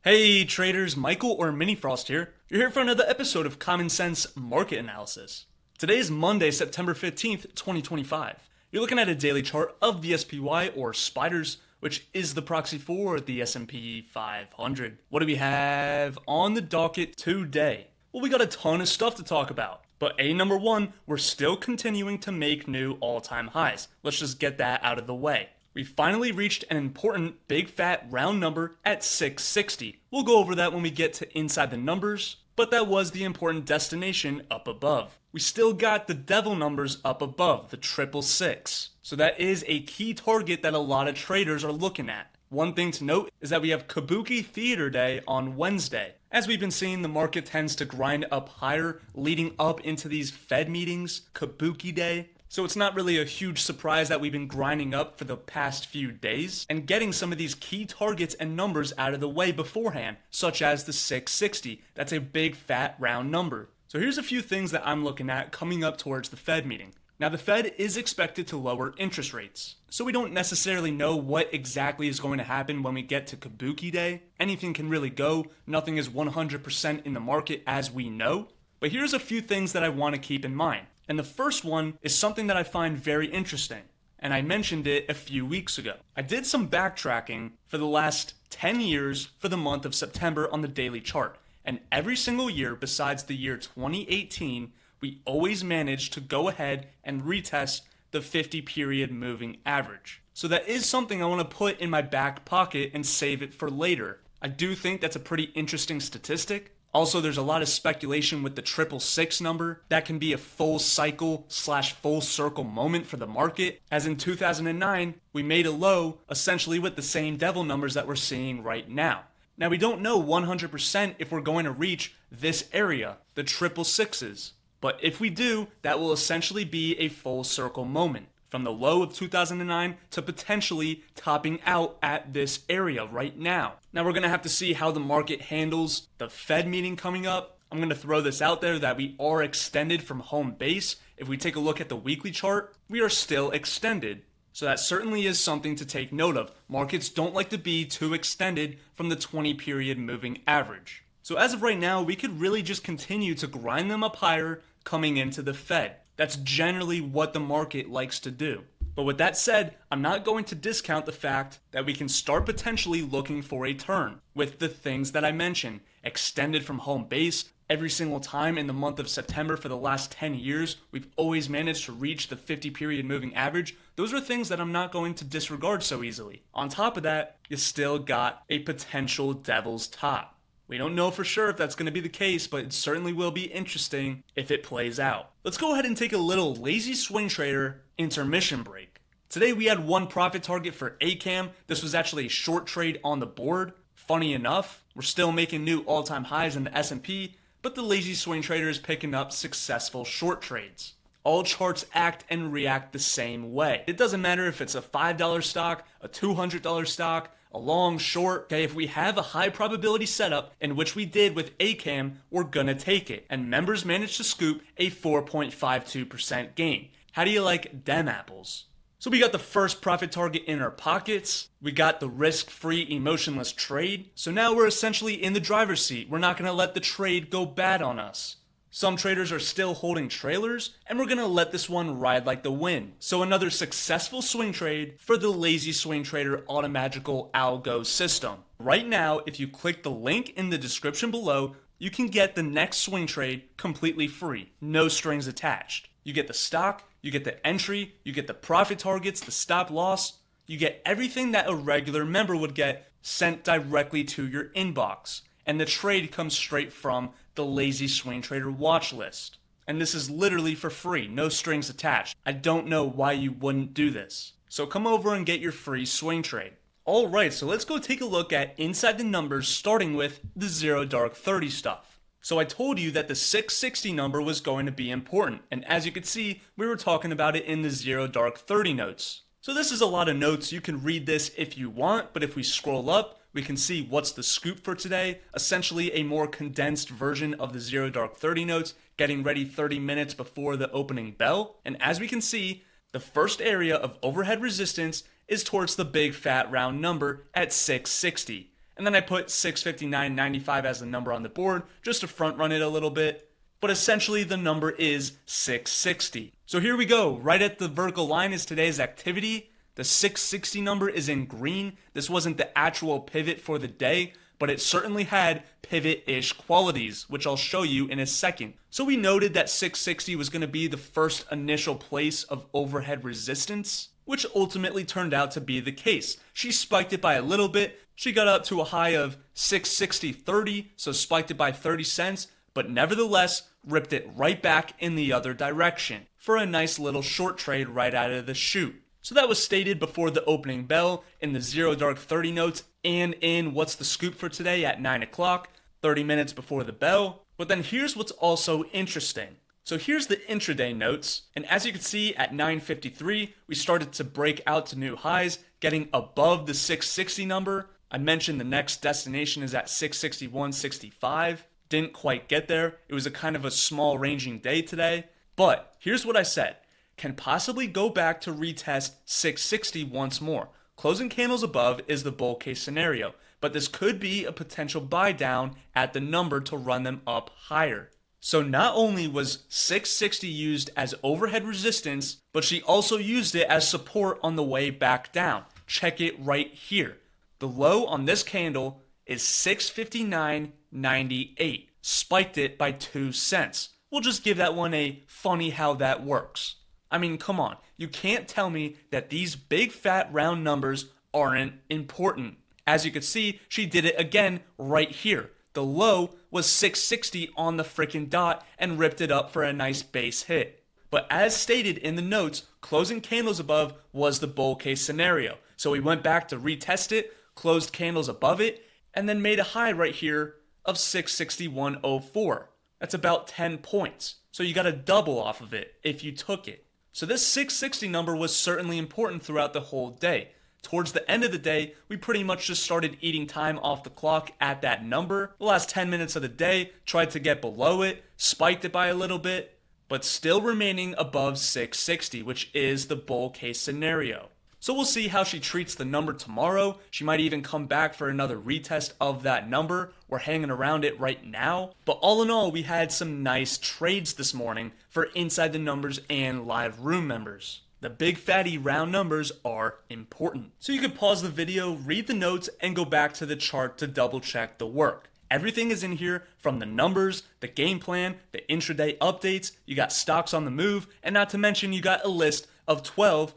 Hey traders, Michael or Minifrost here. You're here for another episode of Common Sense Market Analysis. Today is Monday, September 15th, 2025. You're looking at a daily chart of the SPY or Spiders, which is the proxy for the S&P 500. What do we have on the docket today? Well, we got a ton of stuff to talk about. But number one, we're still continuing to make new all-time highs. Let's just get that out of the way. We finally reached an important big fat round number at 660. We'll go over that when we get to inside the numbers, but that was the important destination up above. We still got the devil numbers up above, the 666. So that is a key target that a lot of traders are looking at. One thing to note is that we have Kabuki Theater Day on Wednesday. As we've been seeing, the market tends to grind up higher leading up into these Fed meetings, Kabuki Day. So it's not really a huge surprise that we've been grinding up for the past few days and getting some of these key targets and numbers out of the way beforehand, such as the 660. That's a big fat round number. So here's a few things that I'm looking at coming up towards the Fed meeting. Now the Fed is expected to lower interest rates, so we don't necessarily know what exactly is going to happen when we get to Kabuki Day. Anything can really go, nothing is 100% in the market as we know. But here's a few things that I want to keep in mind. And the first one is something that I find very interesting, and I mentioned it a few weeks ago. I did some backtracking for the last 10 years for the month of September on the daily chart, and every single year besides the year 2018, we always managed to go ahead and retest the 50-period moving average. So that is something I want to put in my back pocket and save it for later. I do think that's a pretty interesting statistic. Also, there's a lot of speculation with the 666 number. That can be a full cycle / full circle moment for the market. As in 2009, we made a low essentially with the same devil numbers that we're seeing right now. Now, we don't know 100% if we're going to reach this area, the 666s. But if we do, that will essentially be a full circle moment. From the low of 2009 to potentially topping out at this area right now. Now we're going to have to see how the market handles the Fed meeting coming up. I'm going to throw this out there that we are extended from home base. If we take a look at the weekly chart, we are still extended. So that certainly is something to take note of. Markets don't like to be too extended from the 20-period moving average. So as of right now, we could really just continue to grind them up higher coming into the Fed. That's generally what the market likes to do. But with that said, I'm not going to discount the fact that we can start potentially looking for a turn with the things that I mentioned. Extended from home base. Every single time in the month of September for the last 10 years, we've always managed to reach the 50-period moving average. Those are things that I'm not going to disregard so easily. On top of that, you still got a potential devil's top. We don't know for sure if that's going to be the case, but it certainly will be interesting if it plays out. Let's go ahead and take a little lazy swing trader intermission break. Today we had one profit target for 𝐴𝐶AM. This was actually a short trade on the board. Funny enough, we're still making new all-time highs in the S&P, but the lazy swing trader is picking up successful short trades. All charts act and react the same way. It doesn't matter if it's a $5 stock, a $200 stock, a long, short. Okay, if we have a high probability setup, in which we did with 𝐴𝐶AM, we're gonna take it. And members managed to scoop a 4.52% gain. How do you like them apples? So we got the first profit target in our pockets. We got the risk-free, emotionless trade. So now we're essentially in the driver's seat. We're not gonna let the trade go bad on us. Some traders are still holding trailers, and we're going to let this one ride like the wind. So another successful swing trade for the lazy swing trader automagical algo system. Right now, if you click the link in the description below, you can get the next swing trade completely free, no strings attached. You get the stock, you get the entry, you get the profit targets, the stop loss, you get everything that a regular member would get sent directly to your inbox. And the trade comes straight from the lazy swing trader watch list. And this is literally for free, no strings attached. I don't know why you wouldn't do this. So come over and get your free swing trade. Alright, so let's go take a look at inside the numbers, starting with the 0 dark 30 stuff. So I told you that the 660 number was going to be important, and as you can see, we were talking about it in the 0 dark 30 notes. So this is a lot of notes. You can read this if you want, but if we scroll up, we can see what's the scoop for today, essentially a more condensed version of the 0 dark 30 notes, getting ready 30 minutes before the opening bell. And as we can see, the first area of overhead resistance is towards the big fat round number at 660. And then I put 659.95 as the number on the board just to front run it a little bit. But essentially the number is 660. So here we go. Right at the vertical line is today's activity. The 660 number is in green. This wasn't the actual pivot for the day, but it certainly had pivot-ish qualities, which I'll show you in a second. So we noted that 660 was going to be the first initial place of overhead resistance, which ultimately turned out to be the case. She spiked it by a little bit. She got up to a high of 660.30, so spiked it by 30 cents, but nevertheless ripped it right back in the other direction for a nice little short trade right out of the chute. So that was stated before the opening bell in the Zero Dark 30 notes and in What's the Scoop for today at 9 o'clock, 30 minutes before the bell. But then here's what's also interesting. So here's the intraday notes, and as you can see at 9:53, we started to break out to new highs, getting above the 660 number. I mentioned the next destination is at 661.65. Didn't quite get there. It was a kind of a small ranging day today. But here's what I said. Can possibly go back to retest 660 once more. Closing candles above is the bull case scenario, but this could be a potential buy down at the number to run them up higher. So not only was 660 used as overhead resistance, but she also used it as support on the way back down. Check it right here. The low on this candle is 659.98. Spiked it by 2 cents. We'll just give that one a funny how that works. I mean, come on. You can't tell me that these big fat round numbers aren't important. As you can see, she did it again right here. The low was 660 on the frickin' dot and ripped it up for a nice base hit. But as stated in the notes, closing candles above was the bull case scenario. So we went back to retest it, closed candles above it, and then made a high right here of 661.04. That's about 10 points. So you got a double off of it if you took it. So this 660 number was certainly important throughout the whole day. Towards the end of the day, we pretty much just started eating time off the clock at that number. The last 10 minutes of the day, tried to get below it, spiked it by a little bit, but still remaining above 660, which is the bull case scenario. So we'll see how she treats the number tomorrow. She might even come back for another retest of that number. We're hanging around it right now. But all in all, we had some nice trades this morning for Inside the Numbers and live room members. The big fatty round numbers are important. So you could pause the video, read the notes, and go back to the chart to double check the work. Everything is in here from the numbers, the game plan, the intraday updates, you got stocks on the move, and not to mention you got a list of 13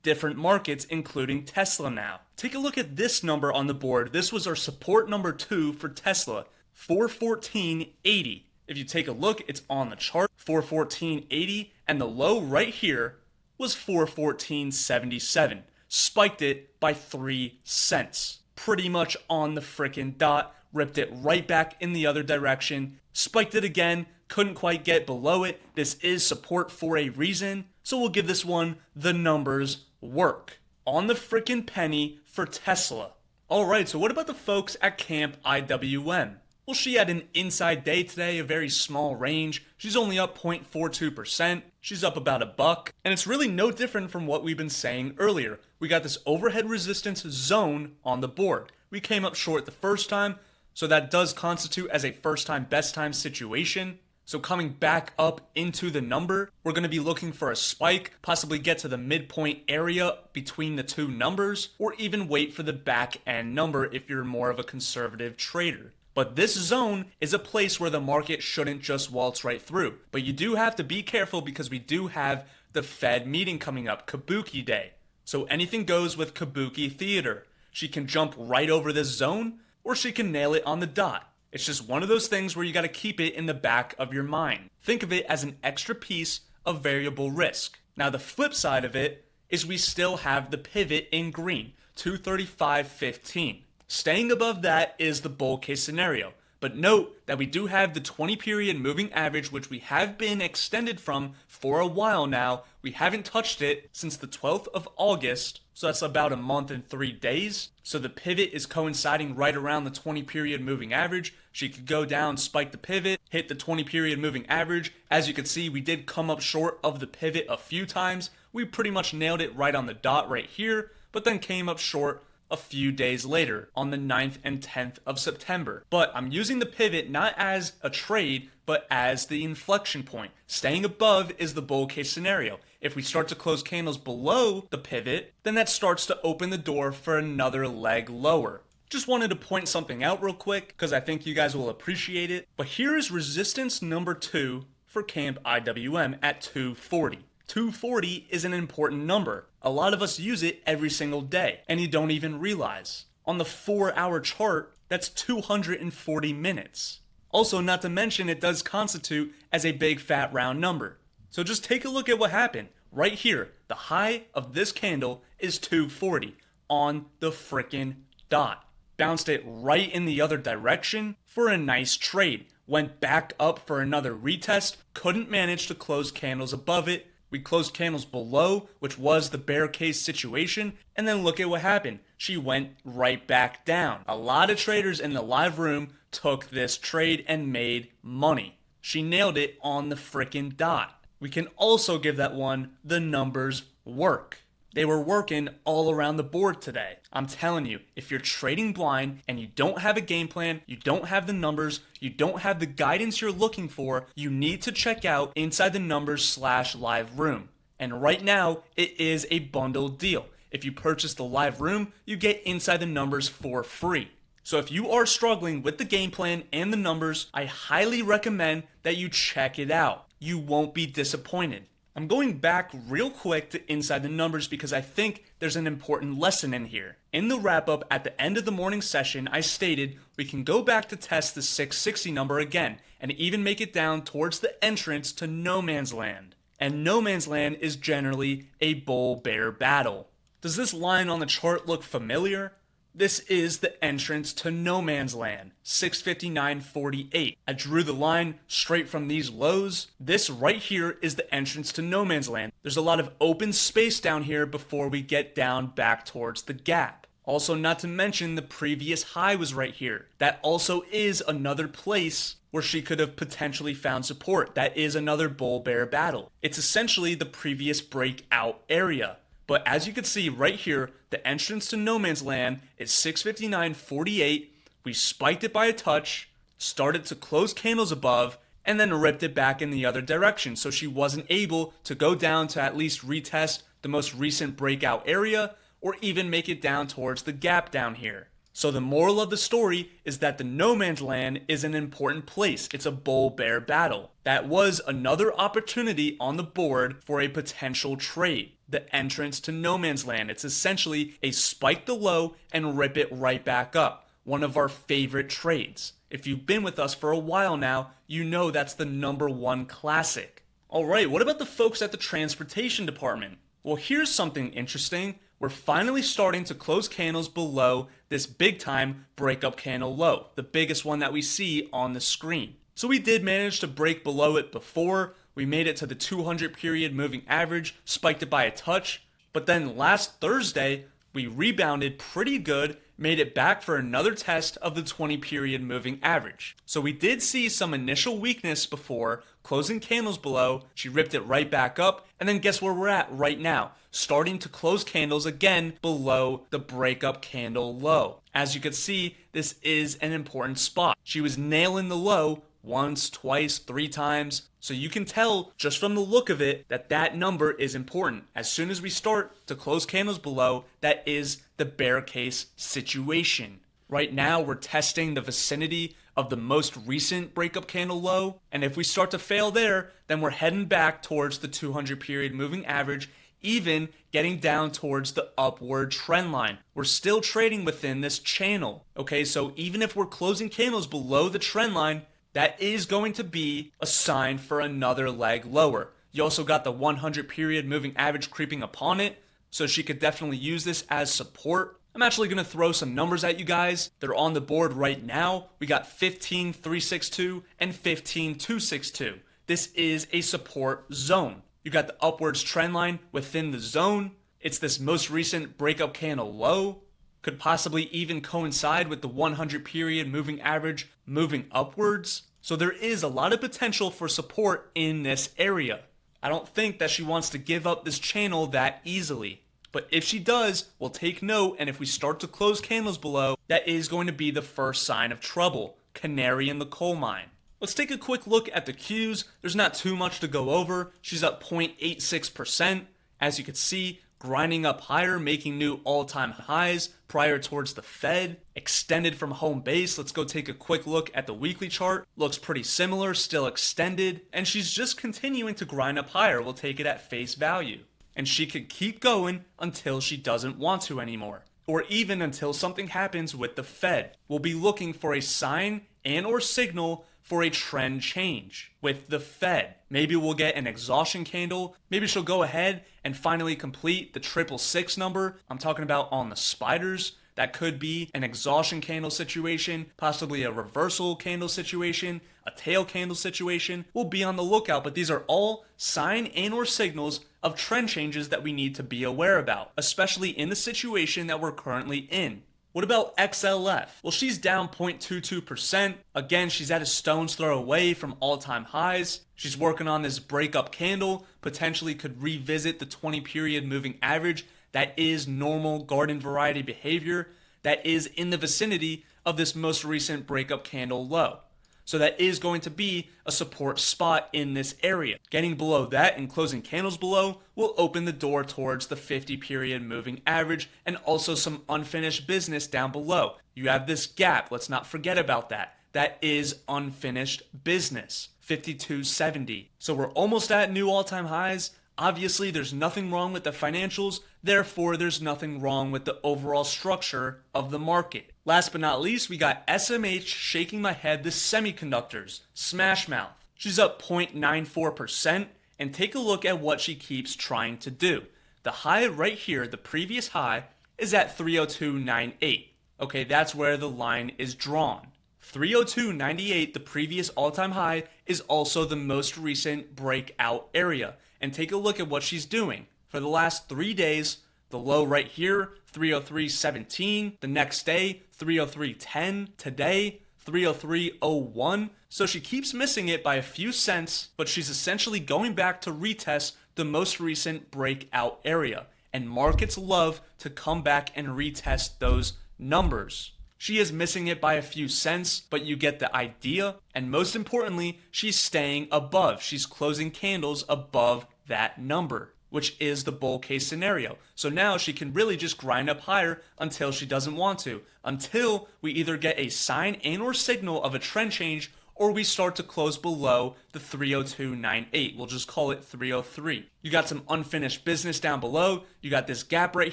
different markets, including Tesla now. Take a look at this number on the board. This was our support number 2 for Tesla, 414.80. If you take a look, it's on the chart, 414.80, and the low right here was 414.77. Spiked it by 3 cents. Pretty much on the frickin' dot, ripped it right back in the other direction, spiked it again, couldn't quite get below it. This is support for a reason, so we'll give this one the numbers work. On the frickin' penny for Tesla. Alright, so what about the folks at Camp IWM? Well, she had an inside day today, a very small range. She's only up 0.42%. She's up about $1. And it's really no different from what we've been saying earlier. We got this overhead resistance zone on the board. We came up short the first time, so that does constitute as a first time, best time situation. So coming back up into the number, we're going to be looking for a spike, possibly get to the midpoint area between the two numbers, or even wait for the back end number if you're more of a conservative trader. But this zone is a place where the market shouldn't just waltz right through. But you do have to be careful because we do have the Fed meeting coming up, Kabuki Day. So anything goes with Kabuki Theater. She can jump right over this zone, or she can nail it on the dot. It's just one of those things where you got to keep it in the back of your mind. Think of it as an extra piece of variable risk. Now the flip side of it is we still have the pivot in green, 235.15. Staying above that is the bull case scenario. But note that we do have the 20 period moving average, which we have been extended from for a while now. We haven't touched it since the 12th of August, so that's about a month and 3 days. So the pivot is coinciding right around the 20 period moving average. She could go down, spike the pivot, hit the 20 period moving average. As you can see, we did come up short of the pivot a few times. We pretty much nailed it right on the dot right here, but then came up short a few days later on the 9th and 10th of September. But I'm using the pivot not as a trade, but as the inflection point. Staying above is the bull case scenario. If we start to close candles below the pivot, then that starts to open the door for another leg lower. Just wanted to point something out real quick because I think you guys will appreciate it. But here is resistance number 2 for Camp IWM at 240. 240 is an important number. A lot of us use it every single day, and you don't even realize. On the 4-hour chart, that's 240 minutes. Also, not to mention, it does constitute as a big fat round number. So just take a look at what happened. Right here, the high of this candle is 240 on the frickin' dot. Bounced it right in the other direction for a nice trade. Went back up for another retest, couldn't manage to close candles above it. We closed candles below, which was the bear case situation, and then look at what happened. She went right back down. A lot of traders in the live room took this trade and made money. She nailed it on the frickin' dot. We can also give that one the numbers work. They were working all around the board today. I'm telling you, if you're trading blind and you don't have a game plan, you don't have the numbers, you don't have the guidance you're looking for, you need to check out Inside the Numbers / live room. And right now, it is a bundled deal. If you purchase the live room, you get Inside the Numbers for free. So if you are struggling with the game plan and the numbers, I highly recommend that you check it out. You won't be disappointed. I'm going back real quick to Inside the Numbers because I think there's an important lesson in here. In the wrap-up at the end of the morning session, I stated we can go back to test the 660 number again and even make it down towards the entrance to no man's land. And no man's land is generally a bull-bear battle. Does this line on the chart look familiar? This is the entrance to no man's land, 659.48. I drew the line straight from these lows. This right here is the entrance to no man's land. There's a lot of open space down here before we get down back towards the gap. Also, not to mention the previous high was right here. That also is another place where she could have potentially found support. That is another bull-bear battle. It's essentially the previous breakout area. But as you can see right here, the entrance to no man's land is 659.48. We spiked it by a touch, started to close candles above, and then ripped it back in the other direction. So she wasn't able to go down to at least retest the most recent breakout area or even make it down towards the gap down here. So the moral of the story is that the no man's land is an important place. It's a bull-bear battle. That was another opportunity on the board for a potential trade. The entrance to no man's land. It's essentially a spike the low and rip it right back up. One of our favorite trades. If you've been with us for a while now, you know that's the #1 classic. Alright, what about the folks at the transportation department? Well, here's something interesting. We're finally starting to close candles below this big time breakup candle low, the biggest one that we see on the screen. So we did manage to break below it before. We made it to the 200 period moving average, spiked it by a touch, but then last Thursday, we rebounded pretty good, made it back for another test of the 20 period moving average. So we did see some initial weakness before, closing candles below, she ripped it right back up, and then guess where we're at right now? Starting to close candles again below the breakup candle low. As you can see, this is an important spot. She was nailing the low once, twice, 3 times. So you can tell just from the look of it that that number is important. As soon as we start to close candles below, that is the bear case situation. Right now, we're testing the vicinity of the most recent breakup candle low. And if we start to fail there, then we're heading back towards the 200 period moving average, even getting down towards the upward trend line. We're still trading within this channel. Okay, so even if we're closing candles below the trend line, that is going to be a sign for another leg lower. You also got the 100 period moving average creeping upon it, so she could definitely use this as support. I'm actually going to throw some numbers at you guys. They're on the board right now. We got 15,362 and 15,262. This is a support zone. You got the upwards trend line within the zone. It's this most recent breakup candle low. Could possibly even coincide with the 100 period moving average moving upwards. So there is a lot of potential for support in this area. I don't think that she wants to give up this channel that easily. But if she does, we'll take note, and if we start to close candles below, that is going to be the first sign of trouble. Canary in the coal mine. Let's take a quick look at the Qs. There's not too much to go over. She's up 0.86%. As you can see, grinding up higher, making new all-time highs prior towards the Fed. Extended from home base. Let's go take a quick look at the weekly chart. Looks pretty similar, still extended, and she's just continuing to grind up higher. We'll take it at face value. And she could keep going until she doesn't want to anymore, or even until something happens with the Fed. We'll be looking for a sign and or signal for a trend change with the Fed. Maybe we'll get an exhaustion candle. Maybe she'll go ahead and finally complete the 666 number. I'm talking about on the spiders. That could be an exhaustion candle situation, possibly a reversal candle situation, a tail candle situation. We'll be on the lookout, but these are all sign and or signals of trend changes that we need to be aware about, especially in the situation that we're currently in. What about XLF? Well, she's down 0.22%. Again, she's at a stone's throw away from all-time highs. She's working on this breakup candle, potentially could revisit the 20-period moving average. That is normal garden variety behavior. That is in the vicinity of this most recent breakup candle low. So that is going to be a support spot in this area. Getting below that and closing candles below will open the door towards the 50-period moving average and also some unfinished business down below. You have this gap. Let's not forget about that. That is unfinished business, 52.70. So we're almost at new all-time highs. Obviously, there's nothing wrong with the financials. Therefore, there's nothing wrong with the overall structure of the market. Last but not least, we got SMH shaking my head, the semiconductors, smash mouth. She's up 0.94%, and take a look at what she keeps trying to do. The high right here, the previous high, is at 302.98. Okay, that's where the line is drawn. 302.98, the previous all-time high, is also the most recent breakout area. And take a look at what she's doing. For the last 3 days, the low right here, 303.17. The next day, 303.10. Today, 303.01. So she keeps missing it by a few cents, but she's essentially going back to retest the most recent breakout area. And markets love to come back and retest those numbers. She is missing it by a few cents, but you get the idea. And most importantly, she's staying above. She's closing candles above that number, which is the bull case scenario. So now she can really just grind up higher until she doesn't want to, until we either get a sign and or signal of a trend change, or we start to close below the 302.98. We'll just call it 303. You got some unfinished business down below. You got this gap right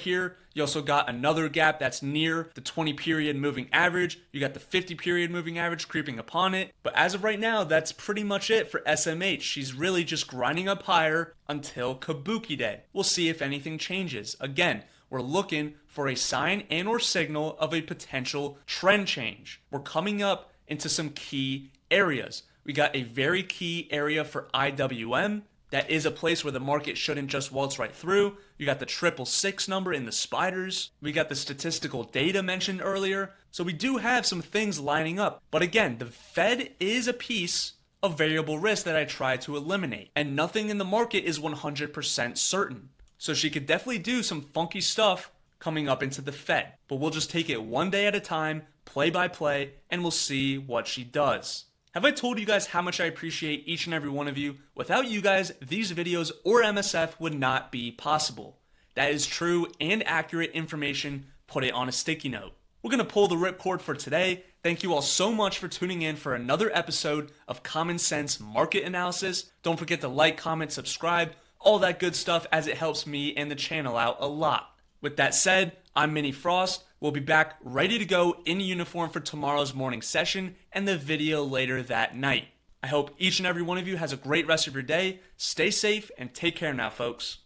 here. You also got another gap that's near the 20-period moving average. You got the 50-period moving average creeping upon it. But as of right now, that's pretty much it for SMH. She's really just grinding up higher until Kabuki Day. We'll see if anything changes. Again, we're looking for a sign and or signal of a potential trend change. We're coming up into some key areas. We got a very key area for IWM. That is a place where the market shouldn't just waltz right through. You got the 666 number in the spiders. We got the statistical data mentioned earlier. So we do have some things lining up. But again, the Fed is a piece of variable risk that I try to eliminate. And nothing in the market is 100% certain. So she could definitely do some funky stuff coming up into the Fed. But we'll just take it one day at a time, play by play, and we'll see what she does. Have I told you guys how much I appreciate each and every one of you? Without you guys, these videos or MSF would not be possible. That is true and accurate information. Put it on a sticky note. We're going to pull the ripcord for today. Thank you all so much for tuning in for another episode of Common Sense Market Analysis. Don't forget to like, comment, subscribe, all that good stuff, as it helps me and the channel out a lot. With that said, I'm 𝐿𝑰𝐿. We'll be back ready to go in uniform for tomorrow's morning session and the video later that night. I hope each and every one of you has a great rest of your day. Stay safe and take care now, folks.